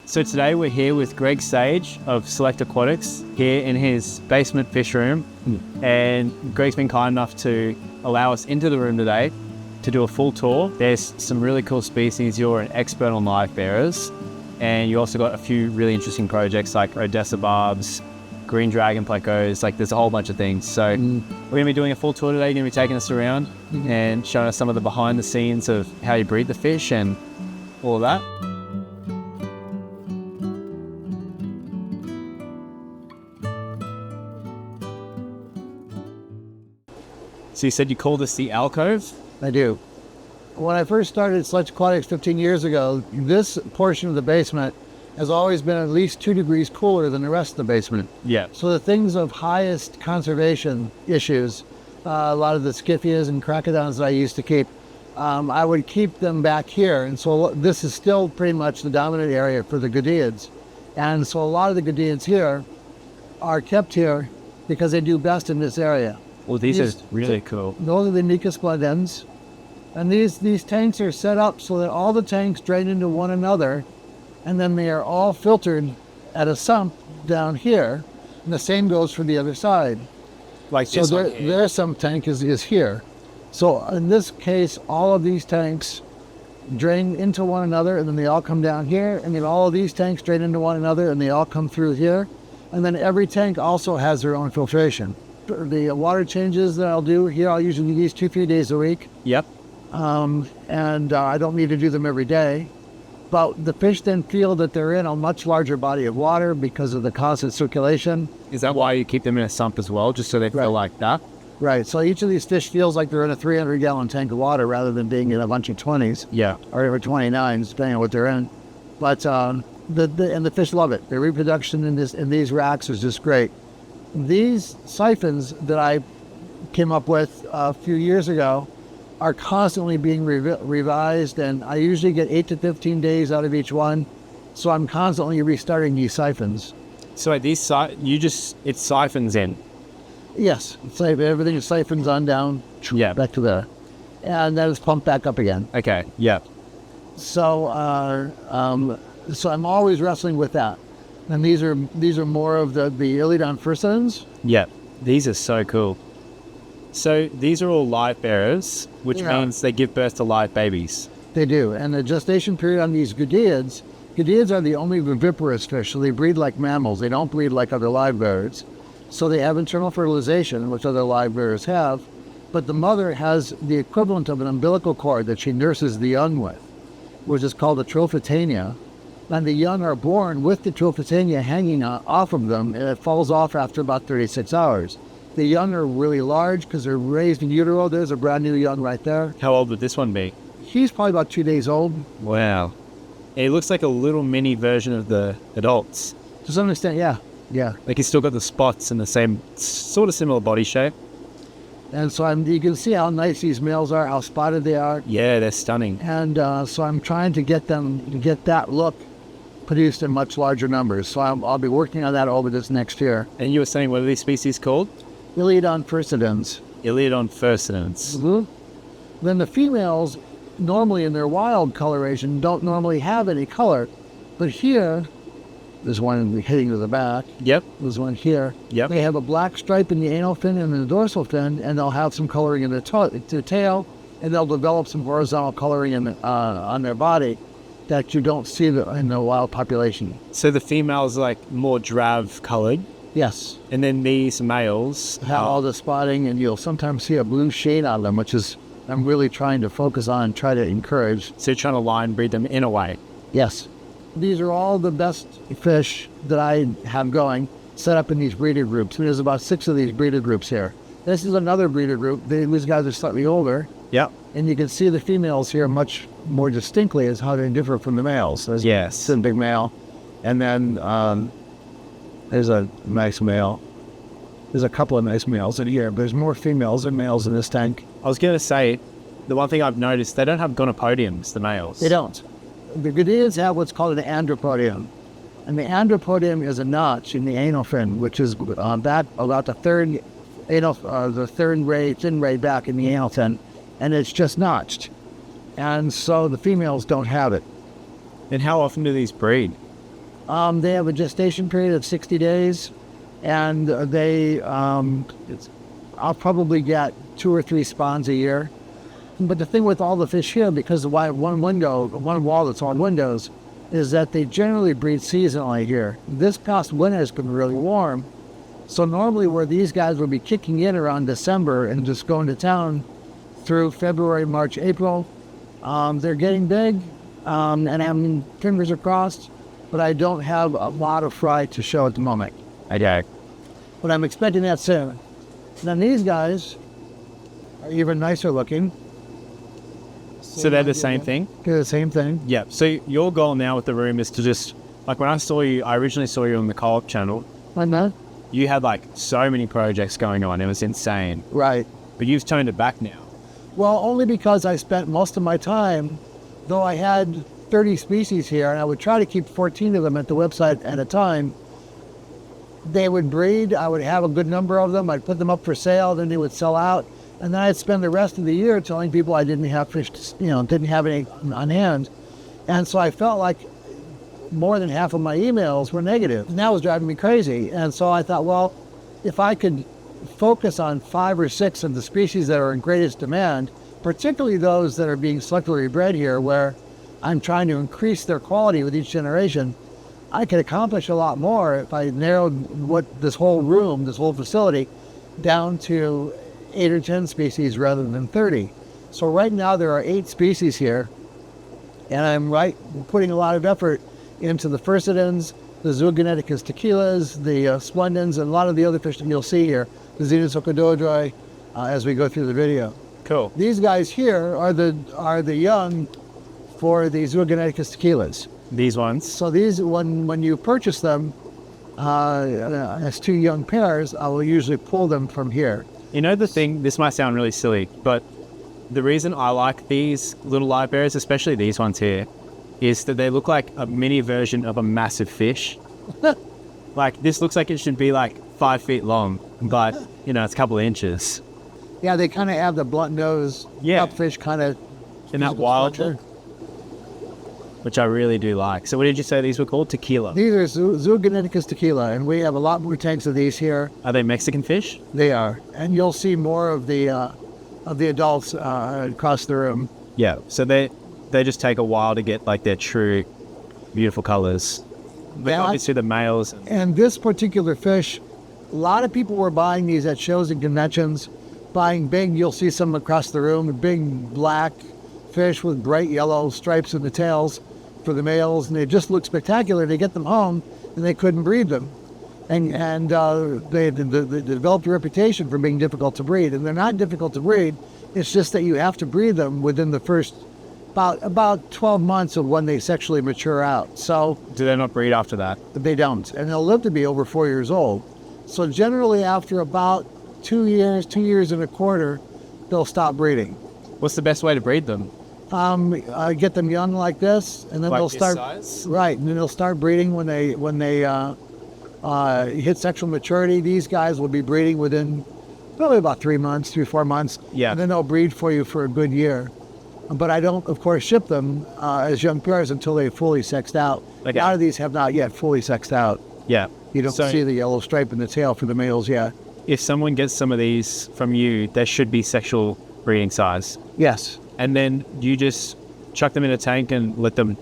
So today we're here with Greg Sage of Select Aquatics here in his basement fish room. And Greg's been kind enough to allow us into the room today to do a full tour. There's some really cool species. You're an expert on livebearers, and you also got a few really interesting projects like Odessa barbs, green dragon plecos, like there's a whole bunch of things. So we're gonna be doing a full tour today. You're gonna be taking us around and showing us some of the behind the scenes of how you breed the fish and all of that. So you said you called this the alcove? I do. When I first started Select Aquatics 15 years ago, this portion of the basement has always been at least 2 degrees cooler than the rest of the basement. Yeah. So the things of highest conservation issues, a lot of the Scyphias and crocodons that I used to keep, I would keep them back here. And so this is still pretty much the dominant area for the goodeids. And so a lot of the goodeids here are kept here because they do best in this area. Well, these are really cool. Those are the Nicus. And these tanks are set up so that all the tanks drain into one another, and then they are all filtered at a sump down here, and the same goes for the other side. Like so their sump tank is here. So in this case, all of these tanks drain into one another, and then they all come down here, and then all of these tanks drain into one another, and they all come through here. And then every tank also has their own filtration. The water changes that I'll do here, I'll usually do these 2-3 days a week. Yep. And I don't need to do them every day. But the fish then feel that they're in a much larger body of water because of the constant circulation. Is that why you keep them in a sump as well, just so they feel like that? Right. So each of these fish feels like they're in a 300-gallon tank of water rather than being in a bunch of 20s. Yeah. Or 29s, depending on what they're in. But the fish love it. Their reproduction in these racks is just great. These siphons that I came up with a few years ago are constantly being revised, and I usually get 8 to 15 days out of each one, so I'm constantly restarting these siphons. So these it's siphons in? Yes, everything is siphons on down, back to there, and then it's pumped back up again. Okay, yeah. So so I'm always wrestling with that. And these are more of the Iliodon furcidans. Yeah, these are so cool. So these are all live bearers, which means they give birth to live babies. They do, and the gestation period on these goodeids are the only viviparous fish, so they breed like mammals. They don't breed like other live bearers. So they have internal fertilization, which other live bearers have, but the mother has the equivalent of an umbilical cord that she nurses the young with, which is called a trophotania. And the young are born with the trophotania hanging off of them, and it falls off after about 36 hours. The young are really large because they're raised in utero. There's a brand new young right there. How old would this one be? He's probably about 2 days old. Wow. It looks like a little mini version of the adults. To some extent, yeah. Like he's still got the spots and the same sort of similar body shape. And so you can see how nice these males are, how spotted they are. Yeah, they're stunning. And so I'm trying to get that look produced in much larger numbers. So I'll be working on that over this next year. And you were saying, what are these species called? Iliodon furcidans. Iliodon furcidans. Mm-hmm. Then the females, normally in their wild coloration, don't normally have any color. But here, there's one heading to the back. Yep. There's one here. Yep. They have a black stripe in the anal fin and in the dorsal fin, and they'll have some coloring in the tail, and they'll develop some horizontal coloring on their body that you don't see in the wild population. So the females are like more drab colored? Yes. And then these males have all the spotting, and you'll sometimes see a blue shade on them, which is I'm really trying to focus on and try to encourage. So you're trying to line breed them in a way? Yes. These are all the best fish that I have going, set up in these breeder groups. And there's about 6 of these breeder groups here. This is another breeder group. These guys are slightly older. Yep. And you can see the females here much more distinctly as how they differ from the males. There's a big male. And then there's a nice male. There's a couple of nice males in here, but there's more females than males in this tank. I was going to say, the one thing I've noticed, they don't have gonopodiums, the males. They don't. The goodeids have what's called an andropodium. And the andropodium is a notch in the anal fin, which is about the third fin ray back in the anal fin, and it's just notched. And so the females don't have it. And how often do these breed? They have a gestation period of 60 days, and I'll probably get 2 or 3 spawns a year. But the thing with all the fish here, because of why one wall that's on windows, is that they generally breed seasonally here. This past winter has been really warm, so normally where these guys would be kicking in around December and just going to town through February, March, April, they're getting big, and having fingers are crossed, but I don't have a lot of fry to show at the moment. Okay. But I'm expecting that soon. Then these guys are even nicer looking. So they're the same thing? They're the same thing. Yeah. So your goal now with the room is to just, like when I saw you, I originally saw you on the co-op channel. Like that? You had like so many projects going on. It was insane. Right. But you've toned it back now. Well, only because I spent most of my time, though I had 30 species here, and I would try to keep 14 of them at the website at a time. They would breed. I would have a good number of them. I'd put them up for sale. Then they would sell out. And then I'd spend the rest of the year telling people I didn't have fish, didn't have any on hand. And so I felt like more than half of my emails were negative. And that was driving me crazy. And so I thought, well, if I could focus on 5 or 6 of the species that are in greatest demand, particularly those that are being selectively bred here, where I'm trying to increase their quality with each generation, I could accomplish a lot more if I narrowed this whole facility, down to 8 or 10 species rather than 30. So right now there are 8 species here, and I'm putting a lot of effort into the furcidans, the zoogoneticus tequilas, the splendens, and a lot of the other fish that you'll see here, the xenosocododroi, as we go through the video. Cool. These guys here are the young for the zoogoneticus tequilas. These ones. So these, when you purchase them as 2 young pairs, I will usually pull them from here. You know the thing, this might sound really silly, but the reason I like these little Livebearers, especially these ones here, is that they look like a mini version of a massive fish. Like, this looks like it should be like 5 feet long, but, it's a couple of inches. Yeah, they kind of have the blunt nose, cupfish kind of. In that wild look, which I really do like. So what did you say these were called? Tequila. These are zoogoneticus tequila, and we have a lot more tanks of these here. Are they Mexican fish? They are, and you'll see more of the adults across the room. Yeah, so they just take a while to get like their true beautiful colors. But obviously the males. And this particular fish, a lot of people were buying these at shows and conventions, buying big, you'll see some across the room, big black fish with bright yellow stripes in the tails for the males, and they just look spectacular. They get them home, and they couldn't breed them. And they developed a reputation for being difficult to breed, and they're not difficult to breed. It's just that you have to breed them within the first about 12 months of when they sexually mature out. So do they not breed after that? They don't, and they'll live to be over 4 years old. So generally after about 2 years, 2 years and a quarter, they'll stop breeding. What's the best way to breed them? Get them young like this, and then like they'll start. Size? Right, and then they'll start breeding when they hit sexual maturity. These guys will be breeding within probably about 3 months, 3-4 months. Yeah. And then they'll breed for you for a good year. But I don't, of course, ship them as young pairs until they've fully sexed out. Okay. A lot of these have not yet fully sexed out. Yeah. You don't see the yellow stripe in the tail for the males yet. If someone gets some of these from you, they should be sexual breeding size. Yes. And then you just chuck them in a tank and let them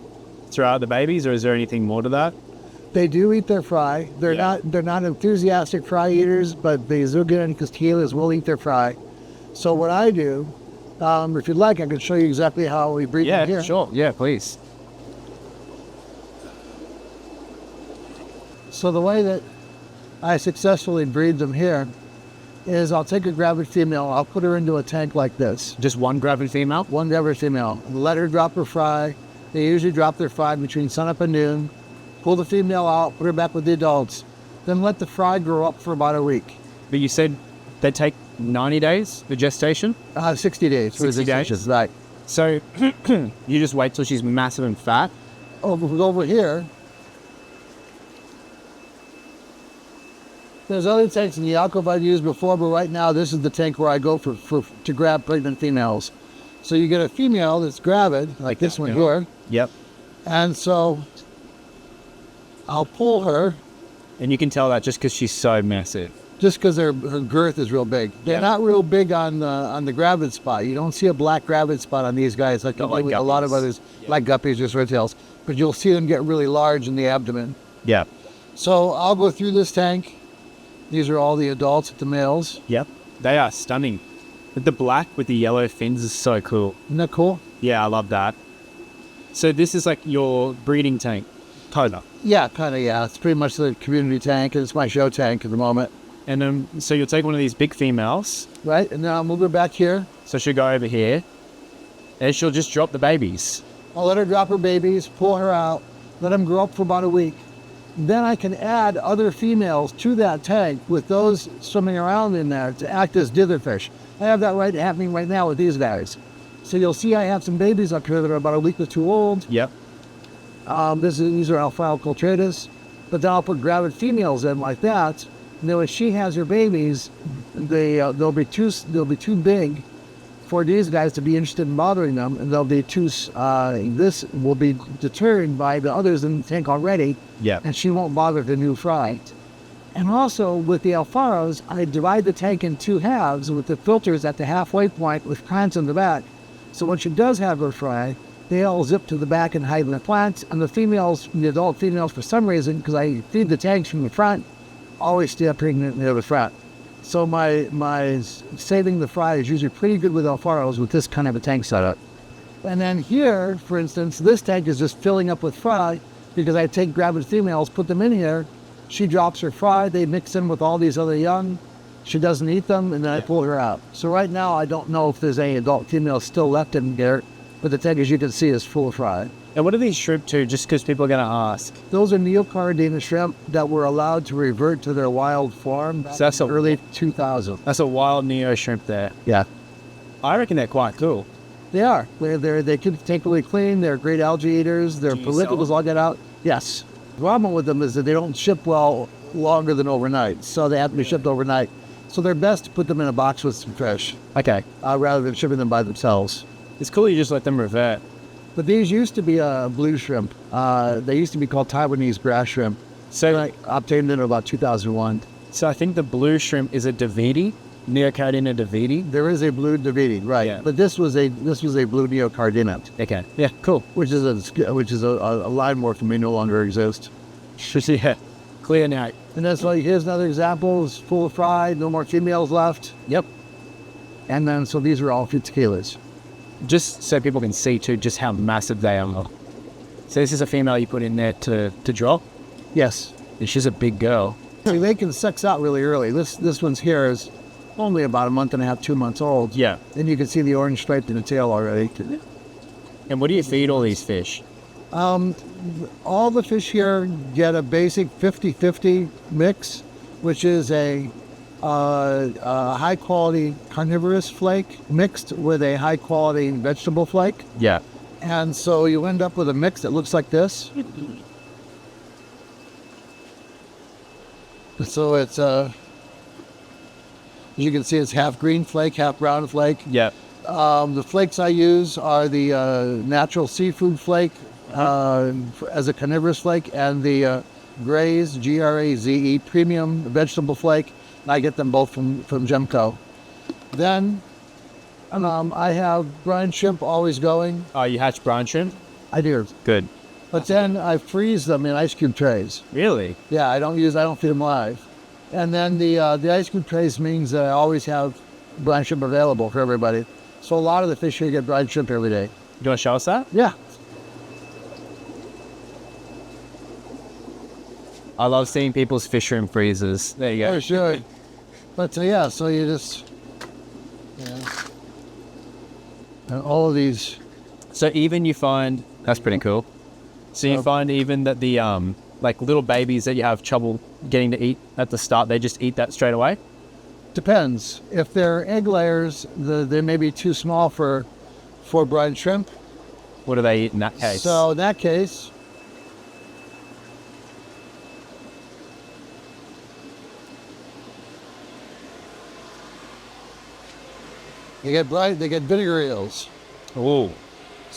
throw out the babies, or is there anything more to that? They do eat their fry. They're not enthusiastic fry eaters, but the zoogoneticus tequilas will eat their fry. So what I do, if you'd like, I can show you exactly how we breed them here. Yeah, sure. Yeah, please. So the way that I successfully breed them here is I'll take a gravid female, I'll put her into a tank like this. Just one gravid female? One gravid female. Let her drop her fry. They usually drop their fry between sunup and noon. Pull the female out, put her back with the adults. Then let the fry grow up for about a week. But you said they take 90 days, the gestation? 60 days. 60 days? Right. So you just wait till she's massive and fat? Over here, there's other tanks in the alcove I've used before, but right now this is the tank where I go to grab pregnant females. So you get a female that's gravid, like this one here. Yep. And so I'll pull her And you can tell that just because she's so massive. just because her girth is real big. They're not real big on the gravid spot. You don't see a black gravid spot on these guys like, Not like a lot of guppies. others, like guppies or swordtails. But you'll see them get really large in the abdomen. Yeah. So I'll go through this tank. These are all the adults, the males. Yep. They are stunning. The black with the yellow fins is so cool. Isn't that cool? Yeah, I love that. So this is like your breeding tank, Coda. Yeah, kind of, yeah. It's pretty much the community tank, and it's my show tank at the moment. And so you'll take one of these big females. Right, and then I'll move her back here. So she'll go over here. And she'll just drop the babies. I'll let her drop her babies, pull her out, let them grow up for about a week. Then I can add other females to that tank with those swimming around in there to act as ditherfish. I have that happening right now with these guys. So you'll see I have some babies up here that are about a week or two old. Yep. These are Alpha-Cultratus. But then I'll put gravid females in like that. And then when she has her babies, they'll be too big for these guys to be interested in bothering them, and they'll be too. This will be deterred by the others in the tank already. Yeah. And she won't bother the new fry. And also with the Alfaros, I divide the tank in two halves with the filters at the halfway point with plants in the back. So when she does have her fry, they all zip to the back and hide in the plants. And the females, the adult females, for some reason, because I feed the tanks from the front, always stay up pregnant near the front. So my saving the fry is usually pretty good with Alfaros with this kind of a tank setup. And then here, for instance, this tank is just filling up with fry because I take gravid females, put them in here. She drops her fry, they mix in with all these other young. She doesn't eat them, and then I pull her out. So right now, I don't know if there's any adult females still left in there, but the tank, as you can see, is full of fry. And what are these shrimp to, just because people are going to ask? Those are neocaridina shrimp that were allowed to revert to their wild form back So that's in early 2000. That's a wild neo shrimp there. Yeah. I reckon they're quite cool. They are. They can take really clean. They're great algae eaters. Their Do you sell follicles all get out. Yes. The problem with them is that they don't ship well longer than overnight, so they have to be shipped overnight. So they're best to put them in a box with some fish Okay. rather than shipping them by themselves. It's cool you just let them revert. But these used to be blue shrimp. They used to be called Taiwanese grass shrimp. So I obtained them in about 2001. So I think the blue shrimp is a Davidi, Neocaridina Davidi. There is a blue Davidi, right? Yeah. But this was a blue neocardina, Okay. Yeah, cool. which is a line morph that may no longer exist. Yeah. Clear now. And that's like, here's another example. It's full of fry, no more females left. Yep. And then, so these are all for tequilas. Just so people can see too just how massive they are. So this is a female you put in there to drop. Yes. And she's a big girl. They can sex out really early. This one's here is only about a month and a half, 2 months old. Yeah. And you can see the orange stripe in the tail already. And what do you feed all these fish? All the fish here get a basic 50-50 mix, which is a high-quality carnivorous flake mixed with a high-quality vegetable flake. Yeah. And so you end up with a mix that looks like this. So it's, as you can see, it's half green flake, half brown flake. Yeah. The flakes I use are the natural seafood flake as a carnivorous flake, and the Graze, Graze, premium vegetable flake. And I get them both from Gemco. Then I have brine shrimp always going. Oh, you hatch brine shrimp? I do. Good. But then I freeze them in ice cube trays. Really? Yeah, I don't feed them live. And then the ice cube trays means that I always have brine shrimp available for everybody. So a lot of the fish here get brine shrimp every day. You want to show us that? Yeah. I love seeing people's fish room freezers. There you go. For sure. But yeah, so you just, and all of these. So even you find, that's pretty cool. So you find even that the like little babies that you have trouble getting to eat at the start, they just eat that straight away? Depends. If they're egg layers, they may be too small for brine shrimp. What do they eat in that case? So in that case, they get vinegar eels. Ooh.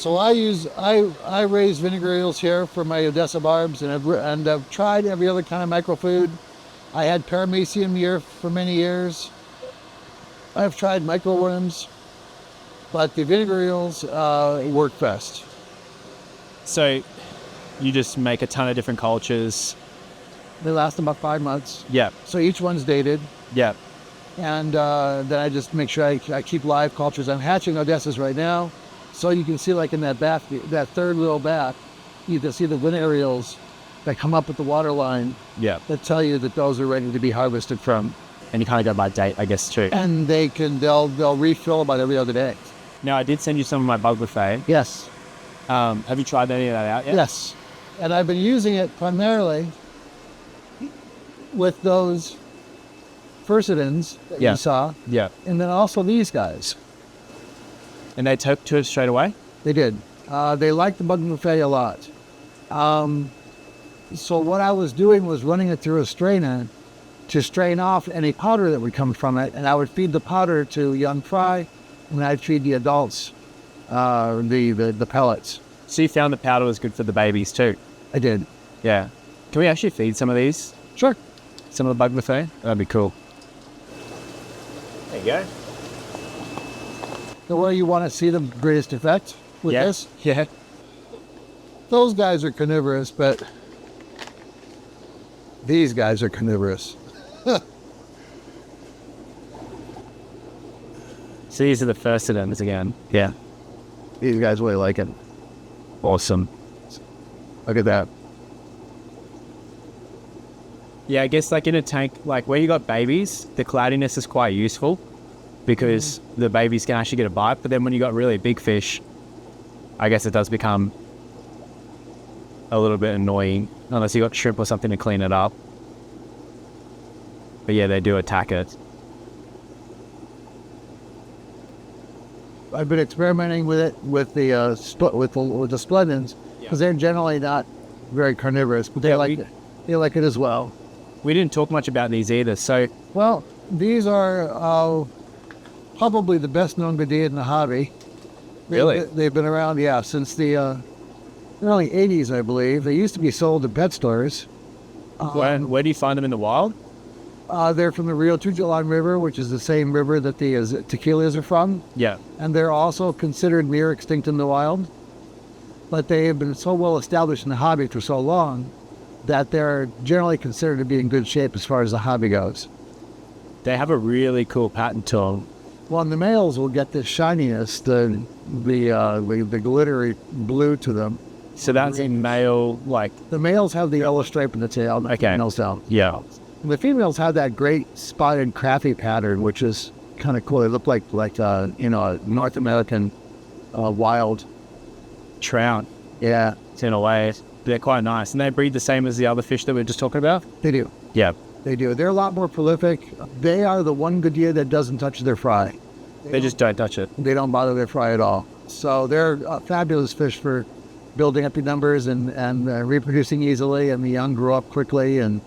So I raise vinegar eels here for my Odessa barbs, and I've tried every other kind of microfood. I had paramecium here for many years. I've tried microworms, but the vinegar eels work best. So you just make a ton of different cultures. They last about 5 months. Yeah. So each one's dated. Yeah. And then I just make sure I keep live cultures. I'm hatching Odessas right now. So you can see, like in that back, that third little back, you can see the vinegar eels that come up at the water line. Yeah. That tell you that those are ready to be harvested from. And you kind of go by date, I guess, too. And they'll refill about every other day. Now, I did send you some of my bug buffet. Yes. Have you tried any of that out yet? Yes. And I've been using it primarily with those Fursidans that you saw. Yeah. And then also these guys. And they took to it straight away? They did. They liked the bug buffet a lot. So what I was doing was running it through a strainer to strain off any powder that would come from it, and I would feed the powder to young fry, and I'd feed the adults the pellets. So you found the powder was good for the babies too? I did. Yeah. Can we actually feed some of these? Sure. Some of the bug buffet? That'd be cool. There you go. So where you want to see the greatest effect with this? Yeah. Those guys are carnivorous, but these guys are carnivorous. So these are the first items again. Yeah. These guys really like it. Awesome. Look at that. Yeah, I guess like in a tank, like where you got babies, the cloudiness is quite useful because the babies can actually get a bite. But then when you got really big fish, I guess it does become a little bit annoying unless you got shrimp or something to clean it up. But yeah, they do attack it. I've been experimenting with it with the splendens because they're generally not very carnivorous, but they like it. They like it as well. We didn't talk much about these either. So, well, these are probably the best known goodeids in the hobby. Really? They've been around, since the early 80s, I believe. They used to be sold at pet stores. where do you find them in the wild? They're from the Rio Tujalan River, which is the same river that the Tequilas are from. Yeah. And they're also considered near extinct in the wild. But they have been so well established in the hobby for so long that they're generally considered to be in good shape as far as the hobby goes. They have a really cool pattern to them. Well, and the males will get this shininess, the glittery blue to them. So that's a male, like... The males have the yellow stripe in the tail. The females don't. Yeah. And the females have that great spotted crafty pattern, which is kind of cool. They look like a North American wild trout. Yeah. In a way. They're quite nice. And they breed the same as the other fish that we were just talking about? They do. Yeah. They do. They're a lot more prolific. They are the one goodeids that doesn't touch their fry. They just don't touch it. They don't bother their fry at all. So they're fabulous fish for building up your numbers and reproducing easily, and the young grow up quickly and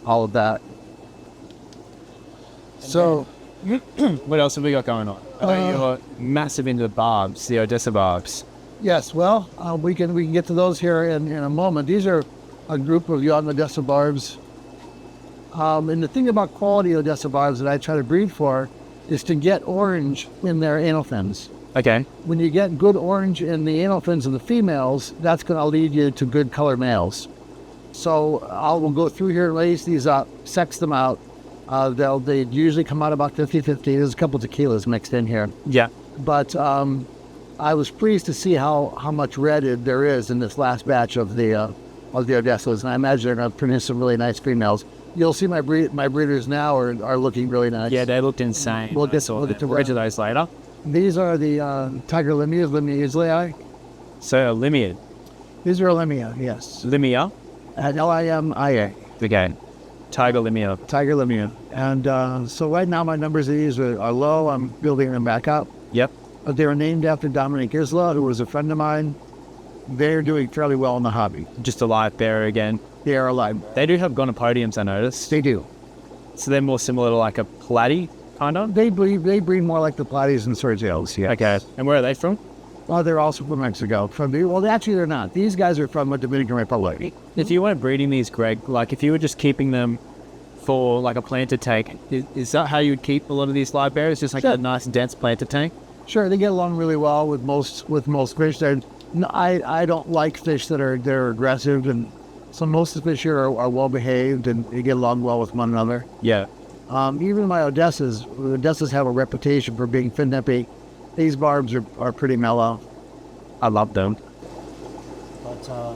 all of that. So, what else have we got going on? You're massive into the barbs, the Odessa barbs. Yes, well, we can get to those here in a moment. These are a group of young Odessa barbs. And the thing about quality Odessa barbs that I try to breed for is to get orange in their anal fins. Okay. When you get good orange in the anal fins of the females, that's going to lead you to good color males. So we'll go through here and raise these up, sex them out. They usually come out about 50-50. There's a couple of tequilas mixed in here. Yeah. But I was pleased to see how much red there is in this last batch of the Odessas, and I imagine they're going to produce some really nice females. You'll see my breeders now are looking really nice. Yeah, they looked insane. We'll get to those later. These are the tiger limias, Limia islii. So Limia. These are Limia, yes. Limia? Limia. Okay. Tiger Limia. Tiger Limia. And so right now my numbers of these are low. I'm building them back up. Yep. They were named after Dominic Isla, who was a friend of mine. They're doing fairly well in the hobby. Just a Livebearer again. They are alive. They do have gonopodiums, I noticed. They do. So they're more similar to like a platy, kind of? They breed more like the platies and swordtails, yes. Okay. And where are they from? Oh, they're also from Mexico. Well, actually, they're not. These guys are from the Dominican Republic. If you weren't breeding these, Greg, like if you were just keeping them for like a planted tank, is that how you would keep a lot of these Livebearers? Just like a nice dense planted tank? Sure, they get along really well with most fish. I don't like fish they're aggressive, and so most of the fish here are well behaved and they get along well with one another. Yeah. Even my Odessas have a reputation for being fin nippy. These barbs are pretty mellow. I love them. But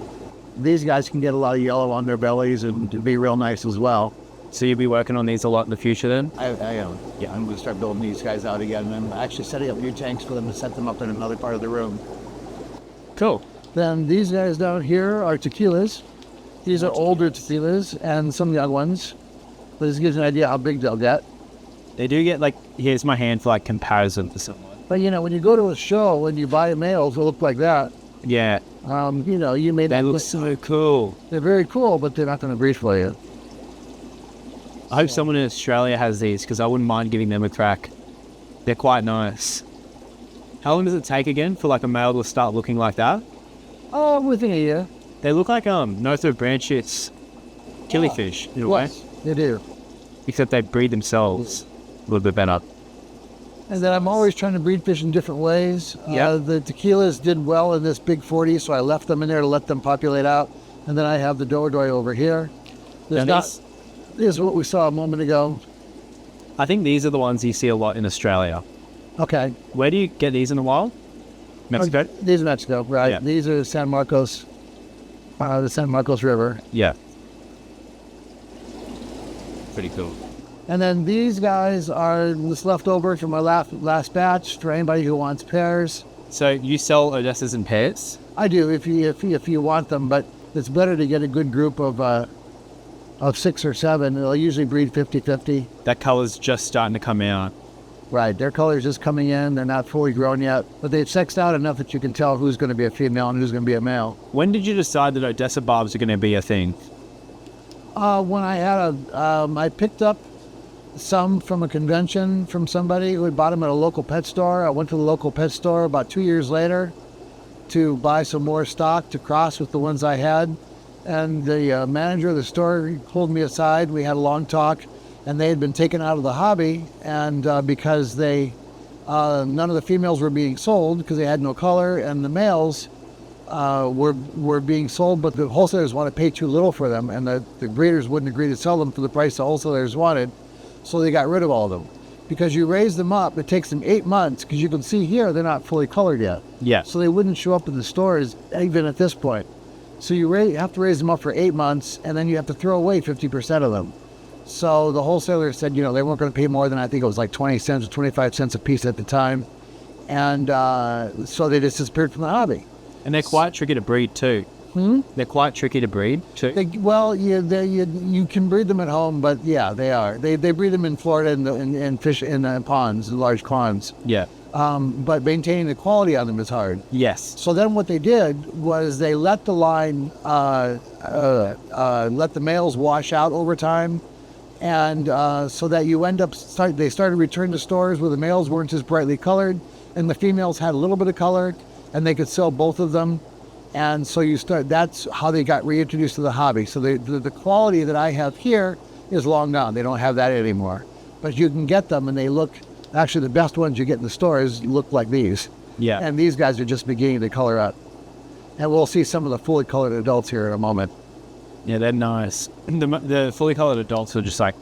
these guys can get a lot of yellow on their bellies and be real nice as well. So you'll be working on these a lot in the future then? I am. Yeah, I'm going to start building these guys out again. And I'm actually setting up new tanks for them to set them up in another part of the room. Cool. Then these guys down here are tequilas. These are older tequilas and some young ones. But this gives you an idea how big they'll get. They do get like, here's my hand for like comparison to someone. But when you go to a show and you buy males that look like that, yeah, you made they look so cool. They're very cool, but they're not going to breed for you. I hope someone in Australia has these because I wouldn't mind giving them a crack. They're quite nice. How long does it take again for like a male to start looking like that? Oh, within a year. They look like Northrop branches killifish in a way. They do. Except they breed themselves a little bit better. And then I'm always trying to breed fish in different ways. The tequilas did well in this big 40, so I left them in there to let them populate out. And then I have the doodoi over here. This is what we saw a moment ago. I think these are the ones you see a lot in Australia. Okay. Where do you get these in the wild? Mexico? These are Mexico, right. Yeah. These are San Marcos, the San Marcos River. Yeah. Pretty cool. And then these guys are this leftover from my last batch for anybody who wants pairs. So you sell Odessas in pairs? I do, if you want them, but it's better to get a good group of 6 or 7. They'll usually breed 50-50. That color's just starting to come out. Right, their color's just coming in. They're not fully grown yet, but they've sexed out enough that you can tell who's going to be a female and who's going to be a male. When did you decide that Odessa barbs are going to be a thing? When I had I picked up some from a convention from somebody who had bought them at a local pet store. I went to the local pet store about 2 years later to buy some more stock to cross with the ones I had. And the manager of the store pulled me aside. We had a long talk, and they had been taken out of the hobby. And because none of the females were being sold because they had no color, and the males were being sold, but the wholesalers want to pay too little for them, and the breeders wouldn't agree to sell them for the price the wholesalers wanted. So they got rid of all of them. Because you raise them up, it takes them 8 months, because you can see here they're not fully colored yet. Yeah. So they wouldn't show up in the stores even at this point. So you have to raise them up for 8 months, and then you have to throw away 50% of them. So the wholesaler said, they weren't going to pay more than, I think it was like 20 cents or 25 cents a piece at the time. And so they just disappeared from the hobby. And they're quite tricky to breed too. They're quite tricky to breed too. You can breed them at home, but yeah, they are. They breed them in Florida in fish in ponds, large ponds. Yeah. But maintaining the quality on them is hard. Yes. So then what they did was they let the line, let the males wash out over time, and so that you end up they started returning to stores where the males weren't as brightly colored, and the females had a little bit of color, and they could sell both of them. And so that's how they got reintroduced to the hobby. So the quality that I have here is long gone. They don't have that anymore. But you can get them, and they look, actually the best ones you get in the stores look like these. Yeah. And these guys are just beginning to color up. And we'll see some of the fully colored adults here in a moment. Yeah, they're nice. The fully colored adults are just like...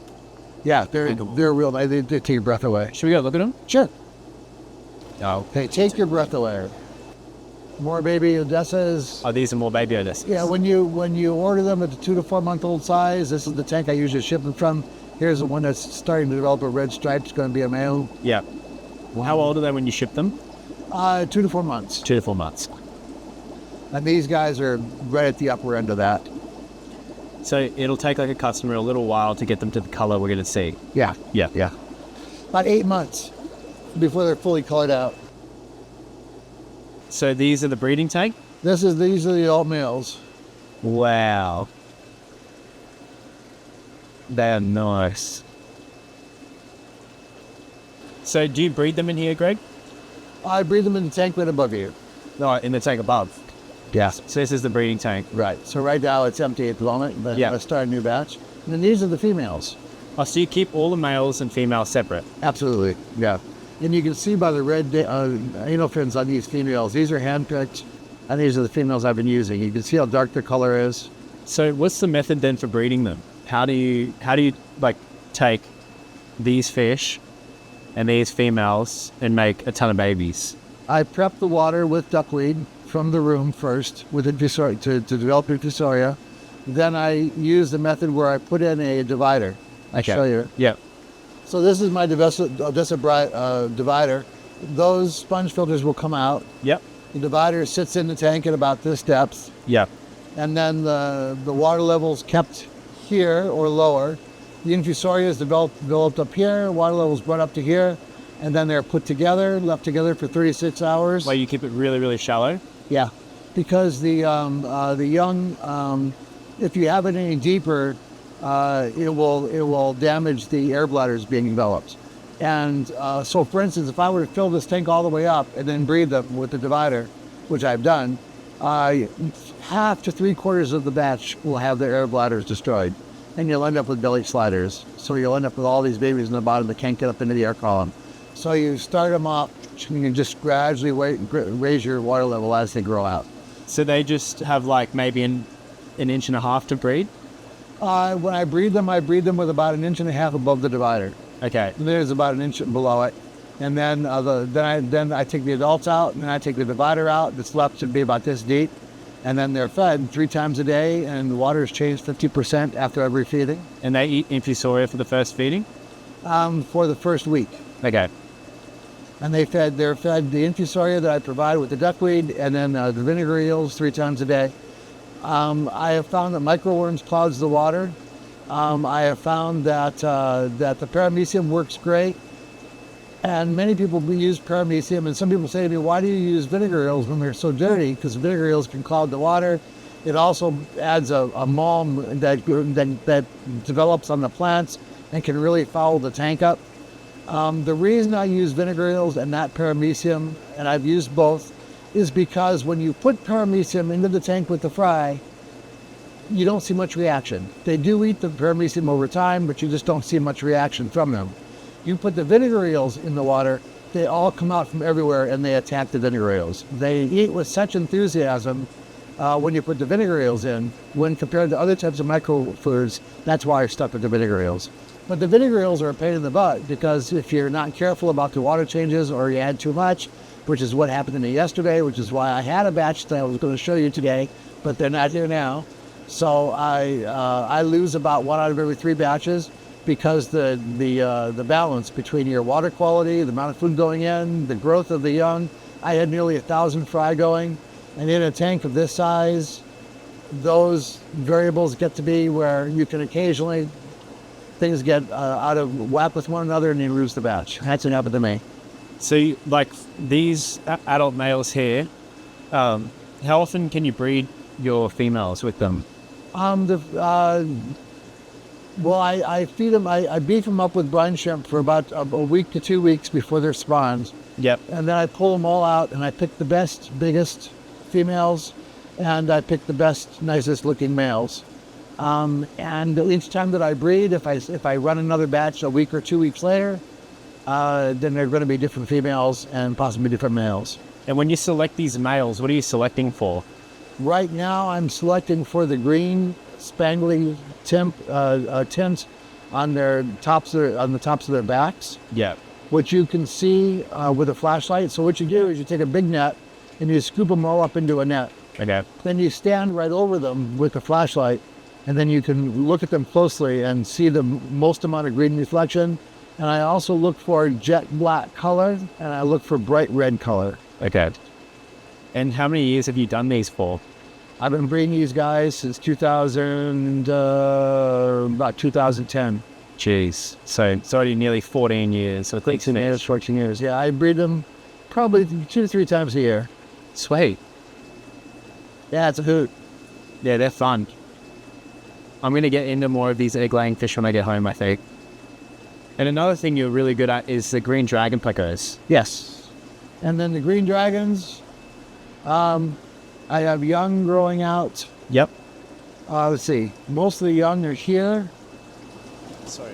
Yeah, they're real nice. They take your breath away. Should we go look at them? Sure. Oh. They take your breath away. More baby Odessas. Oh, these are more baby Odessas. Yeah, when you order them at the 2 to 4 month old size, this is the tank I usually ship them from. Here's the one that's starting to develop a red stripe. It's going to be a male. Yeah. Well, how old are they when you ship them? 2 to 4 months. 2 to 4 months. And these guys are right at the upper end of that. So it'll take like a customer a little while to get them to the color we're going to see. Yeah. Yeah. Yeah. About 8 months before they're fully colored out. So these are the breeding tank? These are the adult males. Wow. They are nice. So do you breed them in here, Greg? I breed them in the tank right above you. No, in the tank above. Yeah. So this is the breeding tank. Right. So right now it's empty at the moment, but Yeah. let's start a new batch. And then these are the females. Oh, so you keep all the males and females separate? Absolutely. Yeah. And you can see by the red anal fins on these females, these are handpicked, and these are the females I've been using. You can see how dark their color is. So what's the method then for breeding them? How do you like take these fish and these females and make a ton of babies? I prep the water with duckweed from the room first with infusoria to develop infusoria. Then I use the method where I put in a divider. I'll show you. Yeah. So this is my Odessa divider. Those sponge filters will come out. Yep. The divider sits in the tank at about this depth. Yep. And then the water level's kept here or lower. The infusoria is developed up here, water levels brought up to here, and then they're put together, left together for 36 hours. Well, you keep it really, really shallow? Yeah, because the young, if you have it any deeper, it will damage the air bladders being developed. And so, for instance, if I were to fill this tank all the way up and then breed them with the divider, which I've done, half to 3/4 of the batch will have their air bladders destroyed, and you'll end up with belly sliders. So you'll end up with all these babies in the bottom that can't get up into the air column. So you start them off, and you just gradually raise your water level as they grow out. So they just have like maybe an inch and a half to breed? When I breed them with about 1.5 inches above the divider. Okay. There's about 1 inch below it. And then then I take the adults out, and then I take the divider out. That's left to be about this deep. And then they're fed 3 times a day, and the water is changed 50% after every feeding. And they eat infusoria for the first feeding? For the first week. Okay. And they're fed the infusoria that I provide with the duckweed, and then the vinegar eels 3 times a day. I have found that microworms clouds the water. I have found that the paramecium works great. And many people use paramecium, and some people say to me, why do you use vinegar eels when they're so dirty? Because vinegar eels can cloud the water. It also adds a malm that develops on the plants and can really foul the tank up. The reason I use vinegar eels and not paramecium, and I've used both, is because when you put paramecium into the tank with the fry, you don't see much reaction. They do eat the paramecium over time, but you just don't see much reaction from them. You put the vinegar eels in the water, they all come out from everywhere and they attack the vinegar eels. They eat with such enthusiasm when you put the vinegar eels in, when compared to other types of microfoods. That's why I stuck with the vinegar eels. But the vinegar eels are a pain in the butt, because if you're not careful about the water changes or you add too much, which is what happened to me yesterday, which is why I had a batch that I was going to show you today, but they're not here now. So I lose about 1 out of every 3 batches, because the balance between your water quality, the amount of food going in, the growth of the young. I had nearly 1,000 fry going, and in a tank of this size, those variables get to be where you can occasionally, things get out of whack with one another and you lose the batch. That's what happened to me. So like these adult males here, how often can you breed your females with them? Well, I feed them, I beef them up with brine shrimp for about a week to 2 weeks before they're spawned. Yep. And then I pull them all out, and I pick the best, biggest females, and I pick the best, nicest looking males. And each time that I breed, if I run another batch a week or 2 weeks later, then they're going to be different females and possibly different males. And when you select these males, what are you selecting for? Right now, I'm selecting for the green spangly tint on their tops on the tops of their backs. Yeah. Which you can see with a flashlight. So what you do is you take a big net and you scoop them all up into a net. Okay. Then you stand right over them with a flashlight, and then you can look at them closely and see the most amount of green reflection. And I also look for jet black color, and I look for bright red color. Okay. And how many years have you done these for? I've been breeding these guys since about 2010. Jeez. So it's already nearly 14 years. So 14 years. Yeah, I breed them probably 2 to 3 times a year. Sweet. Yeah, it's a hoot. Yeah, they're fun. I'm going to get into more of these egg-laying fish when I get home, I think. And another thing you're really good at is the green dragon plecos. Yes. And then the green dragons, I have young growing out. Yep. Let's see. Most of the young are here. Sorry.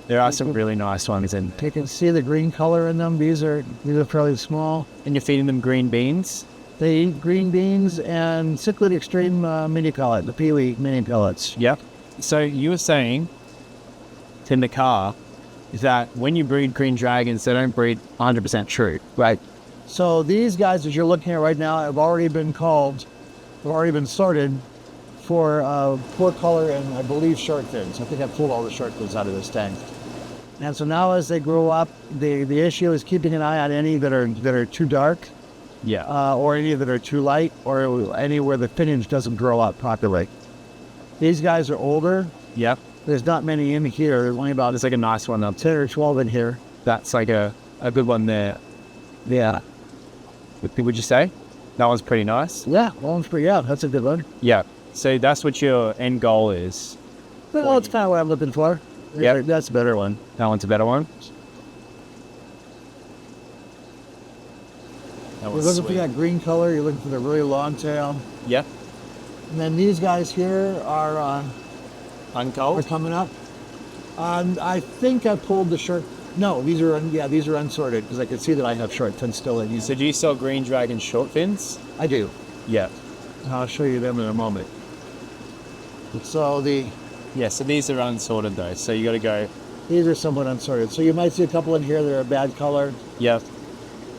There are some really nice ones in. You can see the green color in them. These are fairly small. And you're feeding them green beans? They eat green beans and Cichlid Extreme mini pellet, the Peewee mini pellets. Yep. So you were saying in the car is that when you breed green dragons, they don't breed 100% true. Right. So these guys that you're looking at right now have already been sorted for poor color and I believe short fins. I think I pulled all the short fins out of this tank. And so now as they grow up, the issue is keeping an eye on any that are too dark. Yeah. Or any that are too light, or any where the finnage doesn't grow up properly. These guys are older. Yep. There's not many in here. There's only about There's like a nice one up. 10 or 12 in here. That's like a good one there. Yeah. Would you say? That one's pretty nice. Yeah, that's a good one. Yeah. So that's what your end goal is. Well, that's kind of what I'm looking for. Yeah. That's a better one. That one's a better one. You're looking for that green color. You're looking for the really long tail. Yep. And then these guys here are Uncold? coming up. I think I pulled the short. No, these are unsorted because I can see that I have short fins still in here. So do you sell green dragon short fins? I do. Yeah. I'll show you them in a moment. So so these are unsorted though. So you got to go. these are somewhat unsorted. So you might see a couple in here that are a bad color. Yep.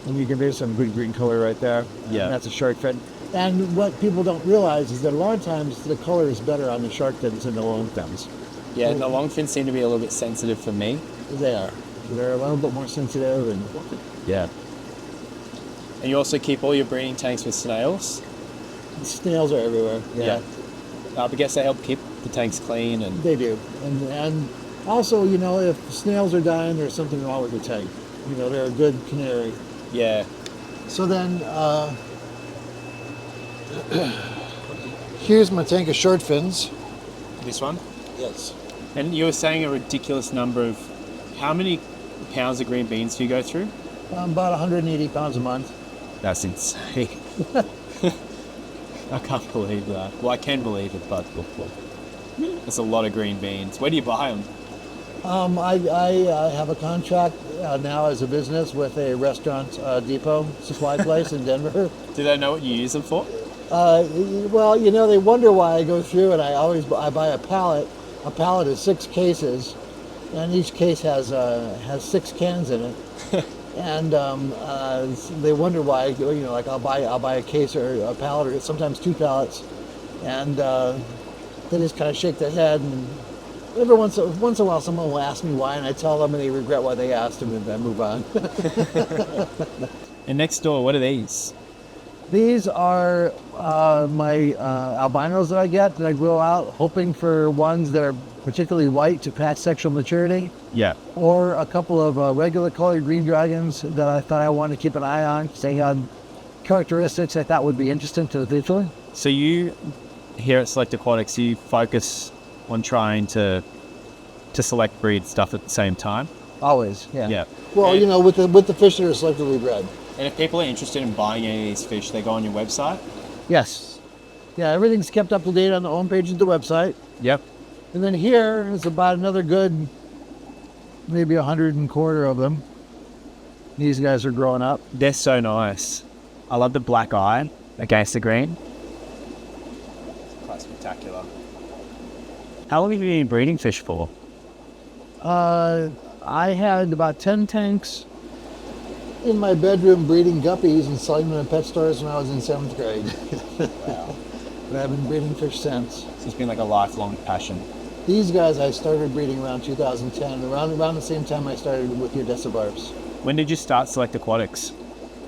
And you can there's some good green color right there. Yeah. And that's a short fin. And what people don't realize is that a lot of times the color is better on the short fins than the long fins. Yeah, and the long fins seem to be a little bit sensitive for me. They are. They're a little bit more sensitive and Yeah. And you also keep all your breeding tanks with snails? snails are everywhere. Yeah. I guess they help keep the tanks clean and... They do. And also, if snails are dying, there's something wrong with the tank. They're a good canary. Yeah. So then, here's my tank of short fins. This one? Yes. And you were saying a ridiculous number of... How many pounds of green beans do you go through? About 180 pounds a month. That's insane. I can't believe that. Well, I can believe it, but that's a lot of green beans. Where do you buy them? I have a contract now as a business with a restaurant depot supply place in Denver. Do they know what you use them for? Well, they wonder why I go through and I buy a pallet. A pallet is 6 cases, and each case has 6 cans in it. And they wonder why. Like I'll buy a case or a pallet or sometimes 2 pallets, and they just kind of shake their head. And every once in a while, someone will ask me why, and I tell them, and they regret why they asked, and then move on. And next door, what are these? These are my albinos that I grow out, hoping for ones that are particularly white to patch sexual maturity. Yeah. Or a couple of regular colored green dragons that I thought I wanted to keep an eye on. They had characteristics I thought would be interesting to the future. So you, here at Select Aquatics, you focus on trying to select breed stuff at the same time? Always, yeah. Yeah. Well, And- with the fish that are selectively bred. And if people are interested in buying any of these fish, they go on your website? Yes. Yeah, everything's kept up to date on the homepage of the website. Yep. And then here is about another good, maybe 125 of them. These guys are growing up. They're so nice. I love the black eye against the green. Quite spectacular. How long have you been breeding fish for? I had about 10 tanks in my bedroom breeding guppies and selling them in pet stores when I was in 7th grade. Wow. But I've been breeding fish since. So it's been like a lifelong passion. These guys I started breeding around 2010, around the same time I started with the Odessa barbs. When did you start Select Aquatics?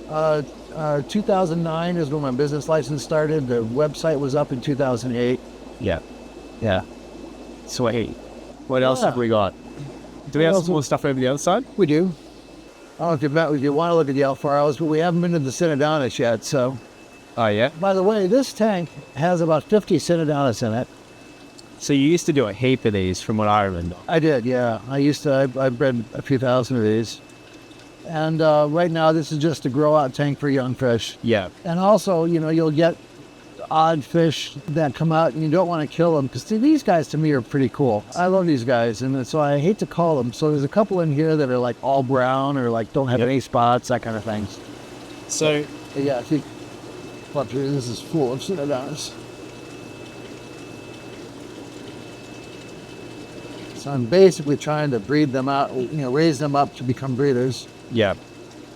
2009 is when my business license started. The website was up in 2008. Yeah. Yeah. Sweet. What else Yeah. have we got? Do we have some more stuff over the other side? We do. I don't know if you want to look at the Alfaros, but we haven't been to the Synodontis yet, so. Oh, yeah? By the way, this tank has about 50 Synodontis in it. So you used to do a heap of these from what I remember. I did, yeah. I bred a few thousand of these. And right now, this is just a grow-out tank for young fish. Yeah. And also, you'll get odd fish that come out and you don't want to kill them because these guys to me are pretty cool. I love these guys, and so I hate to call them. So there's a couple in here that are like all brown or like don't have any spots, that kind of things. So yeah, I think up here this is full of cynodonts. So I'm basically trying to breed them out, raise them up to become breeders. yeah.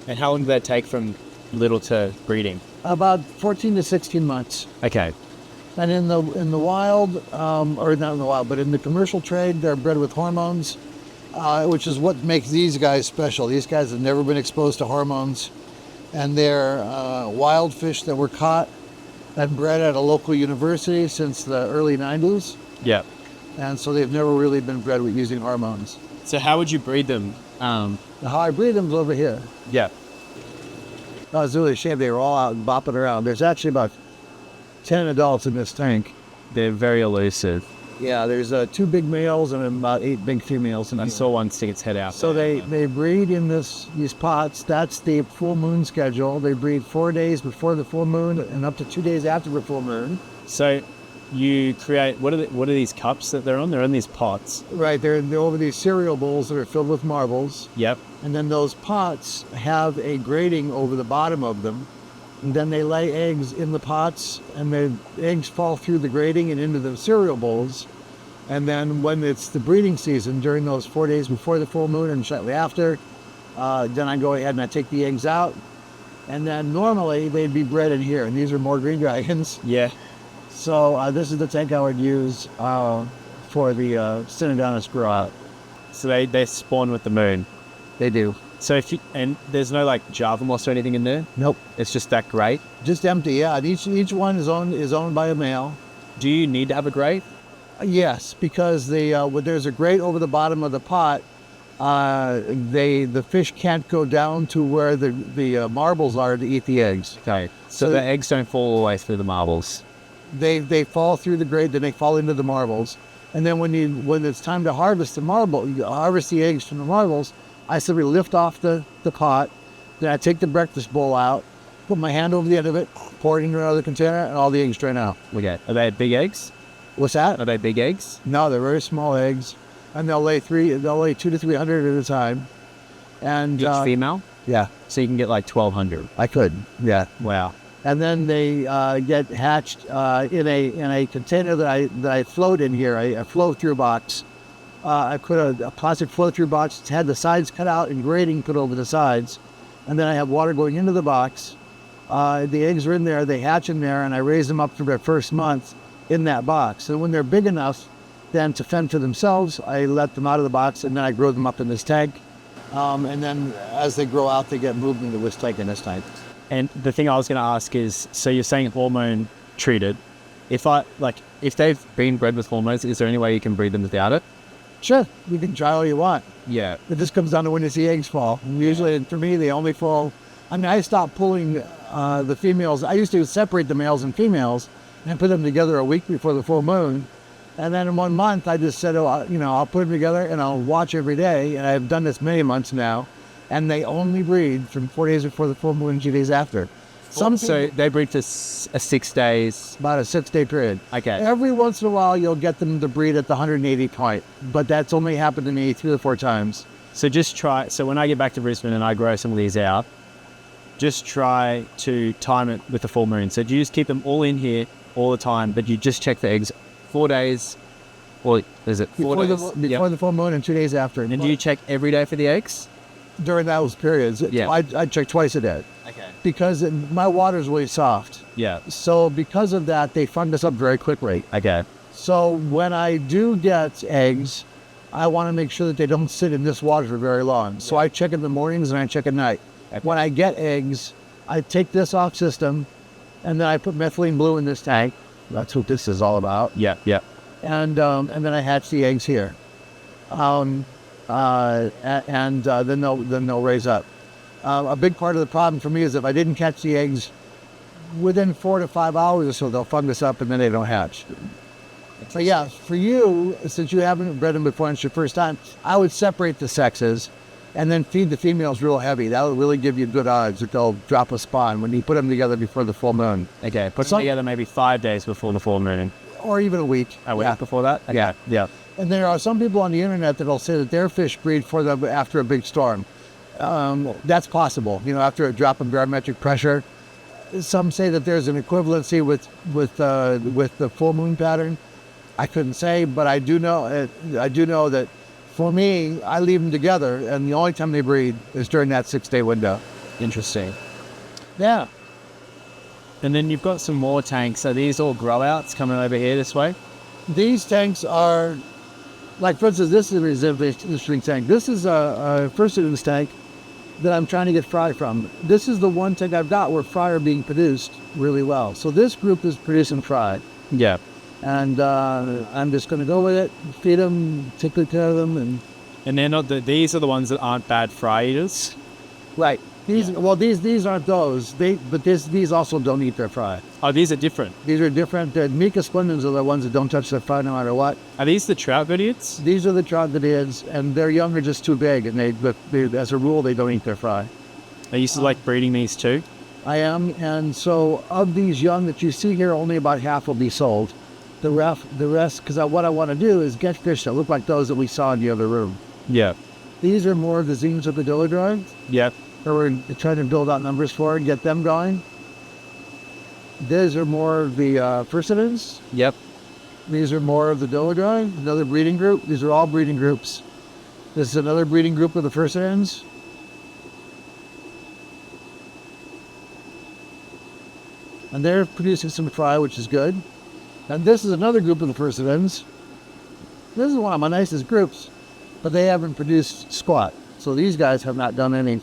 And how long did that take from little to breeding? About 14 to 16 months. Okay. And in the wild, or not in the wild, but in the commercial trade, they're bred with hormones, which is what makes these guys special. These guys have never been exposed to hormones, and they're wild fish that were caught and bred at a local university since the early 90s, Yeah. and so they've never really been bred with using hormones. So how would you breed them? Now, how I breed them is over here. Yeah. I was really ashamed they were all out and bopping around. There's actually about 10 adults in this tank. They're very elusive. Yeah, there's 2 big males and about 8 big females. And I saw one stick its head out. so they breed in these pots. That's the full moon schedule. They breed 4 days before the full moon and up to 2 days after the full moon. So you create, what are these cups that they're on? They're in these pots. Right, they're over these cereal bowls that are filled with marbles. Yep. And then those pots have a grating over the bottom of them. And then they lay eggs in the pots, and the eggs fall through the grating and into the cereal bowls. And then when it's the breeding season, during those 4 days before the full moon and shortly after, then I go ahead and I take the eggs out. And then normally they'd be bred in here, and these are more green dragons. Yeah. So this is the tank I would use for the Cynodontis grow out. So they spawn with the moon. They do. So and there's no like Java moss or anything in there? Nope. It's just that grate? Just empty, yeah. And each one is owned by a male. Do you need to have a grate? Yes, because there's a grate over the bottom of the pot. The fish can't go down to where the marbles are to eat the eggs. Okay. So the eggs don't fall all the way through the marbles. They fall through the grate, then they fall into the marbles. And then when it's time to harvest the eggs from the marbles, I simply lift off the pot, then I take the breakfast bowl out, put my hand over the end of it, pour it into another container, and all the eggs drain out. Okay. Are they big eggs? What's that? Are they big eggs? No, they're very small eggs, and they'll lay 200 to 300 at a time. And Each female? Yeah, So you can get like 1,200. I could. Yeah. Wow. And then they get hatched in a container that I float in here, a flow-through box. I put a plastic flow-through box. It's had the sides cut out and grating put over the sides. And then I have water going into the box. The eggs are in there, they hatch in there, and I raise them up for their first month in that box. And when they're big enough then to fend for themselves, I let them out of the box, and then I grow them up in this tank. And then as they grow out, they get moved into this tank in this tank. And the thing I was going to ask is, so you're saying hormone treated. If they've been bred with hormones, is there any way you can breed them without it? Sure, you can try all you want. Yeah. It just comes down to when you see eggs fall. And usually, for me, they only fall. I stopped pulling the females. I used to separate the males and females and put them together a week before the full moon. And then in 1 month, I just said, I'll put them together and I'll watch every day. And I've done this many months now. And they only breed from 4 days before the full moon and 2 days after. So they breed for 6 days? About a 6-day period. Okay. Every once in a while, you'll get them to breed at the 180 point. But that's only happened to me 3 or 4 times. So just try, so when I get back to Brisbane and I grow some of these out, just try to time it with the full moon. So do you just keep them all in here all the time, but you just check the eggs 4 days, or is it 4 days? Before the full moon and 2 days after. And do you check every day for the eggs? During those periods, Yeah. I check twice a day. Okay. Because my water's really soft. Yeah. So because of that, they fungus up very quickly. Okay. So when I do get eggs, I want to make sure that they don't sit in this water for very long. So I check in the mornings and I check at night. Okay. When I get eggs, I take this off system, and then I put methylene blue in this tank. That's what this is all about. Yeah, yeah. And then I hatch the eggs here. Then they'll raise up. A big part of the problem for me is if I didn't catch the eggs within 4 to 5 hours or so, they'll fungus up and then they don't hatch. But yeah, for you, since you haven't bred them before and it's your first time, I would separate the sexes. and then feed the females real heavy. That'll really give you good odds that they'll drop a spawn when you put them together before the full moon. Okay, put them together maybe 5 days before the full moon. Or even a week. A week before that? Okay. Yeah. Yeah. And there are some people on the internet that'll say that their fish breed for them after a big storm. That's possible. You know, after a drop in barometric pressure. Some say that there's an equivalency with the full moon pattern. I couldn't say, but I do know that for me, I leave them together, and the only time they breed is during that 6-day window. Interesting. Yeah. And then you've got some more tanks. Are these all grow outs coming over here this way? These tanks are, like, for instance, this is an interesting tank. This is a first instance tank that I'm trying to get fry from. This is the one tank I've got where fry are being produced really well. So this group is producing fry. Yeah. And I'm just going to go with it, feed them, take good care of them. And they're not these are the ones that aren't bad fry eaters? Right. These aren't those. These also don't eat their fry. Oh, these are different. These are different. The Mica splendens are the ones that don't touch their fry no matter what. Are these the trout goodeids? These are the trout goodeids, and their young are just too big, and they, as a rule, they don't eat their fry. Are you still like breeding these too? I am, and so of these young that you see here, only about half will be sold. The rest, because what I want to do is get fish that look like those that we saw in the other room. Yeah. These are more of the zines of the dilodroids. Yeah. That we're trying to build out numbers for and get them going. These are more of the furcidans. Yep. These are more of the dilodroid, another breeding group. These are all breeding groups. This is another breeding group of the furcidans. And they're producing some fry, which is good. And this is another group of the furcidans. This is one of my nicest groups, but they haven't produced squat. So these guys have not done any.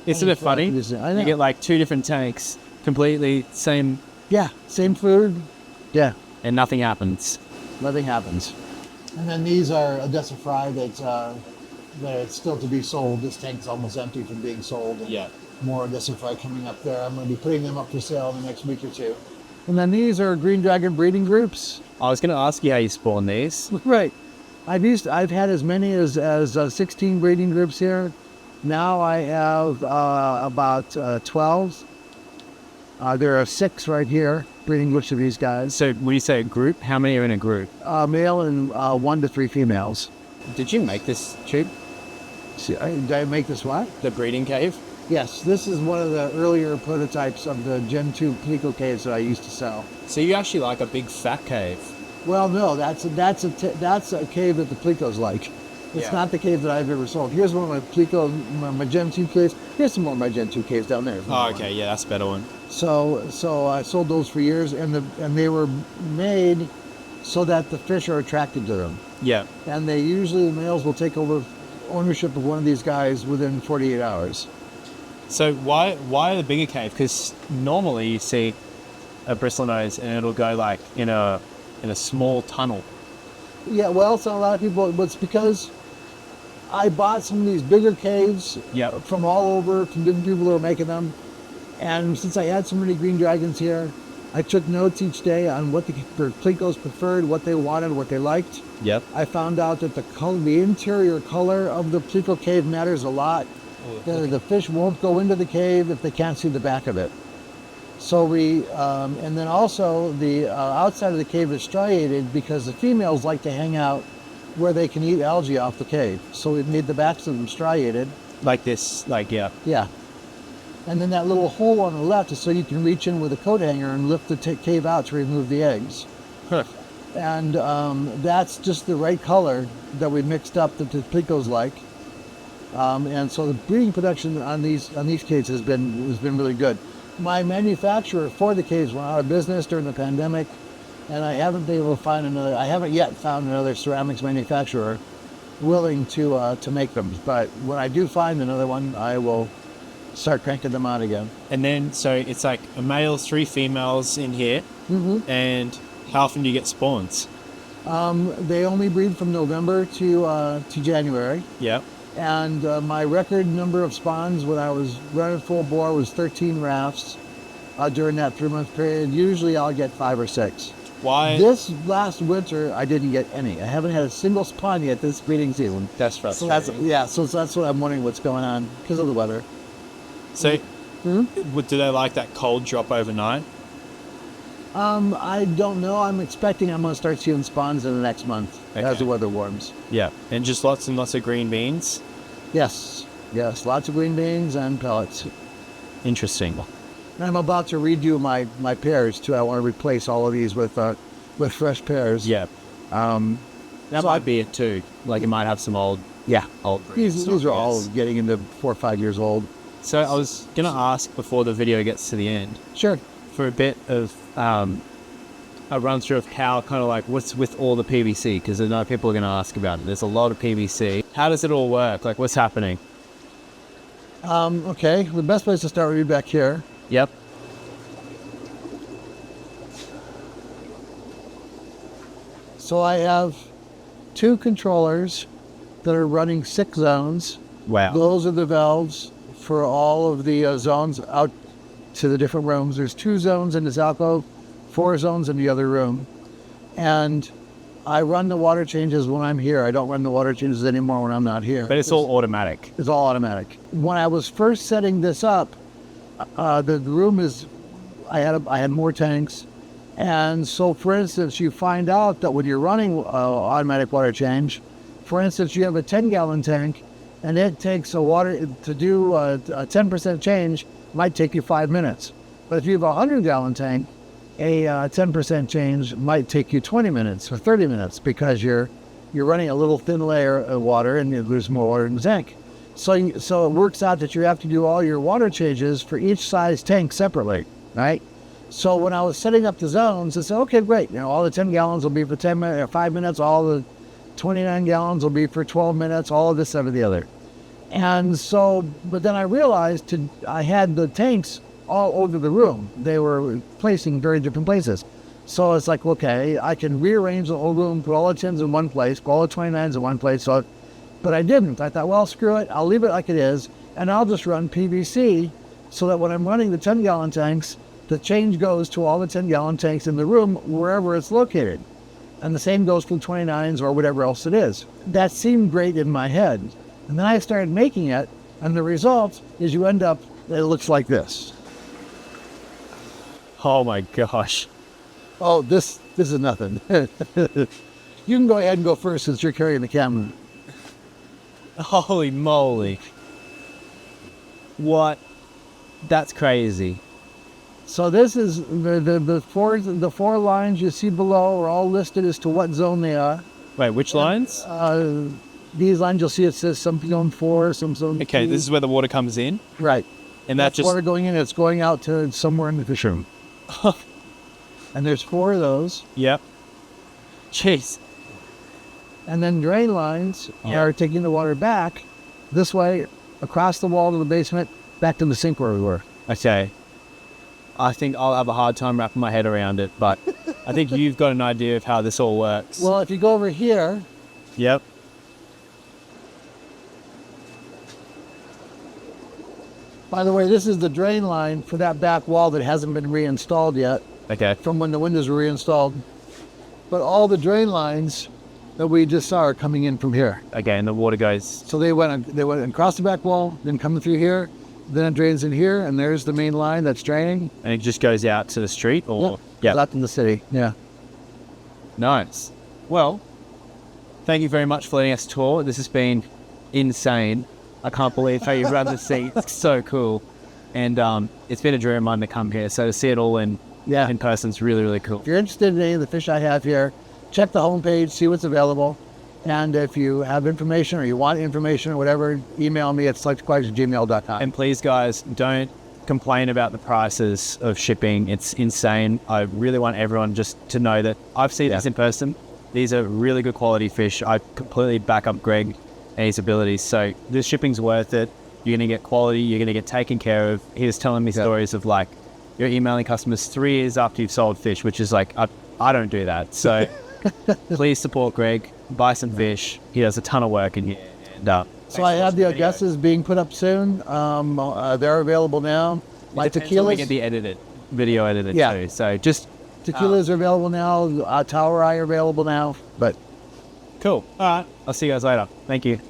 Isn't it funny? I know. You get like 2 different tanks, completely same. Yeah, same food. Yeah, And nothing happens. nothing happens. And then these are Odessa fry that's still to be sold. This tank's almost empty from being sold. And Yeah. more Odessa fry coming up there. I'm going to be putting them up for sale in the next week or two. And then these are green dragon breeding groups. I was going to ask you how you spawn these. Right. I've had as many as 16 breeding groups here. Now I have about 12. There are 6 right here, breeding groups of these guys. So when you say a group, how many are in a group? Male and 1 to 3 females. Did you make this tube? Did I make this what? The breeding cave? Yes, this is one of the earlier prototypes of the Gen 2 pleco caves that I used to sell. So you actually like a big fat cave? Well, no, that's a cave that the plecos like. It's not the cave that I've ever sold. Here's one of my pleco, my Gen 2 caves. Here's some more of my Gen 2 caves down there. Oh, okay, yeah, that's a better one. So I sold those for years, and they were made so that the fish are attracted to them. Yeah. And the males will take over ownership of one of these guys within 48 hours. So why the bigger cave? Because normally you see a bristlenose and it'll go like in a small tunnel. Yeah, well, so a lot of people, it's because I bought some of these bigger caves from all over, from different people who are making them. And since I had so many green dragons here, I took notes each day on what the plecos preferred, what they wanted, what they liked. Yep. I found out that the interior color of the pleco cave matters a lot. The fish won't go into the cave if they can't see the back of it. So and then also the outside of the cave is striated because the females like to hang out where they can eat algae off the cave. So we made the backs of them striated. Like this, yeah. Yeah. And then that little hole on the left is so you can reach in with a coat hanger and lift the cave out to remove the eggs. Huh. And that's just the right color that we mixed up that the plecos like. And so the breeding production on these caves has been really good. My manufacturer for the caves went out of business during the pandemic, and I haven't yet found another ceramics manufacturer willing to make them. But when I do find another one, I will start cranking them out again. And then, so it's like a male, 3 females in here. Mm-hmm. And how often do you get spawns? They only breed from November to January. Yep. And my record number of spawns when I was running full bore was 13 rafts during that 3-month period. Usually I'll get 5 or 6. Why? This last winter, I didn't get any. I haven't had a single spawn yet this breeding season. That's frustrating. So that's what I'm wondering what's going on because of the weather. So, do they like that cold drop overnight? I don't know. I'm expecting I'm going to start seeing spawns in the next month as the weather warms. Yeah, and just lots and lots of green beans? Yes, lots of green beans and pellets. Interesting. And I'm about to redo my pears too. I want to replace all of these with fresh pears. Yeah. That might be it too. Like it might have some old These are all getting into 4 or 5 years old. So I was going to ask before the video gets to the end. Sure. For a bit of a run through of how kind of like what's with all the PVC, because I know people are going to ask about it. There's a lot of PVC. How does it all work? Like what's happening? Okay, the best place to start would be back here. Yep. So I have 2 controllers that are running 6 zones. Wow. Those are the valves for all of the zones out to the different rooms. There's 2 zones in this alcove, 4 zones in the other room. And I run the water changes when I'm here. I don't run the water changes anymore when I'm not here. But it's all automatic. It's all automatic. When I was first setting this up, the room is, I had more tanks. And so, for instance, you find out that when you're running automatic water change, for instance, you have a 10-gallon tank, and it takes a water to do a 10% change might take you 5 minutes. But if you have a 100-gallon tank, a 10% change might take you 20 minutes or 30 minutes because you're running a little thin layer of water and there's more water in the tank. So it works out that you have to do all your water changes for each size tank separately, right? So when I was setting up the zones, I said, okay, great. All the 10 gallons will be for 10 minutes or 5 minutes. All the 29 gallons will be for 12 minutes. All of this, that, or the other. And so, but then I realized I had the tanks all over the room. They were placing in very different places. So it's like, okay, I can rearrange the whole room, put all the 10s in one place, put all the 29s in one place. But I didn't. I thought, well, screw it. I'll leave it like it is, and I'll just run PVC so that when I'm running the 10-gallon tanks, the change goes to all the 10-gallon tanks in the room wherever it's located. And the same goes for the 29s or whatever else it is. That seemed great in my head. And then I started making it, and the result is you end up, it looks like this. Oh my gosh. Oh, this is nothing. You can go ahead and go first since you're carrying the camera. Holy moly. What? That's crazy. So this is the 4 lines you see below are all listed as to what zone they are. Wait, which lines? These lines you'll see it says some zone 4, some zone 2. Okay, this is where the water comes in? Right. And that's just water going in, it's going out to somewhere in the fish room. And there's 4 of those. Yep. Jeez. And then drain lines are taking the water back this way, across the wall to the basement, back to the sink where we were. Okay. I think I'll have a hard time wrapping my head around it, but I think you've got an idea of how this all works. Well, if you go over here. Yep. By the way, this is the drain line for that back wall that hasn't been reinstalled yet. Okay. From when the windows were reinstalled. But all the drain lines that we just saw are coming in from here. Okay, and the water goes... So they went across the back wall, then coming through here, then it drains in here, and there's the main line that's draining. And it just goes out to the street? Or yeah, out in the city, yeah. Nice. Well, thank you very much for letting us tour. This has been insane. I can't believe how you run the seat. It's so cool. And it's been a dream of mine to come here. So to see it all in person is really, really cool. If you're interested in any of the fish I have here, check the homepage, see what's available. And if you have information or you want information or whatever, email me at selectaquatics@gmail.com. And please, guys, don't complain about the prices of shipping. It's insane. I really want everyone just to know that I've seen this in person. These are really good quality fish. I completely back up Greg and his abilities. So this shipping's worth it. You're going to get quality. You're going to get taken care of. He was telling me stories of like, you're emailing customers 3 years after you've sold fish, which is like, I don't do that. So please support Greg. Buy some fish. He does a ton of work in here. And, so I have the Odessas being put up soon. They're available now. My Tequilas. We get the video edited too. So just Tequilas are available now. Tower Eye are available now. But Cool. All right. I'll see you guys later. Thank you.